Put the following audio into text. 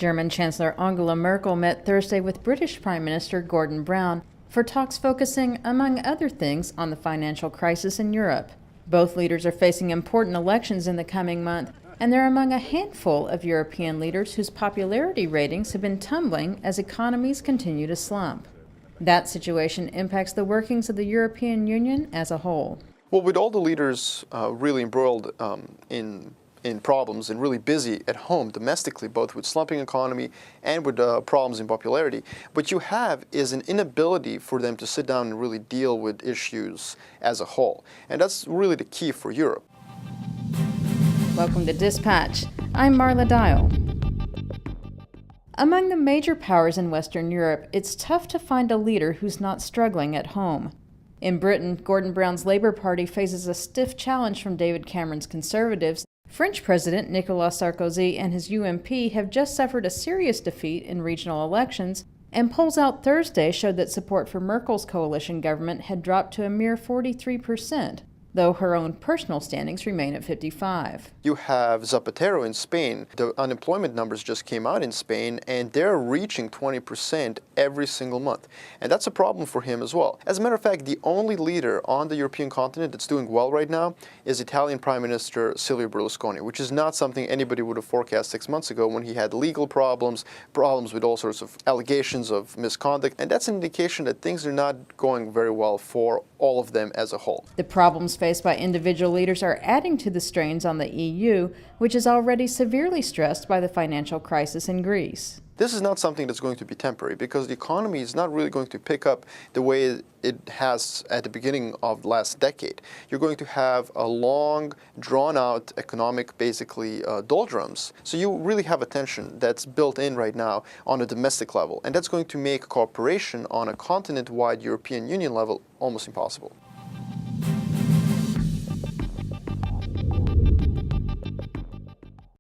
German Chancellor Angela Merkel met Thursday with British Prime Minister Gordon Brown for talks focusing, among other things, on the financial crisis in Europe. Both leaders are facing important elections in the coming month, and they're among a handful of European leaders whose popularity ratings have been tumbling as economies continue to slump. That situation impacts the workings of the European Union as a whole. Well, with all the leaders really embroiled in problems and really busy at home domestically, both with slumping economy and with problems in popularity, what you have is an inability for them to sit down and really deal with issues as a whole. And that's really the key for Europe. Welcome to Dispatch. I'm Marla Dial. Among the major powers in Western Europe, it's tough to find a leader who's not struggling at home. In Britain, Gordon Brown's Labour Party faces a stiff challenge from David Cameron's Conservatives. French President Nicolas Sarkozy and his UMP have just suffered a serious defeat in regional elections, and polls out Thursday showed that support for Merkel's coalition government had dropped to a mere 43%, though her own personal standings remain at 55%. You have Zapatero in Spain. The unemployment numbers just came out in Spain, and they're reaching 20% every single month. And that's a problem for him as well. As a matter of fact, the only leader on the European continent that's doing well right now is Italian Prime Minister Silvio Berlusconi, which is not something anybody would have forecast 6 months ago when he had legal problems with all sorts of allegations of misconduct. And that's an indication that things are not going very well for all of them as a whole. The problems faced by individual leaders are adding to the strains on the EU, which is already severely stressed by the financial crisis in Greece. This is not something that's going to be temporary, because the economy is not really going to pick up the way it has at the beginning of the last decade. You're going to have a long, drawn-out economic, doldrums. So you really have a tension that's built in right now on a domestic level, and that's going to make cooperation on a continent-wide European Union level almost impossible.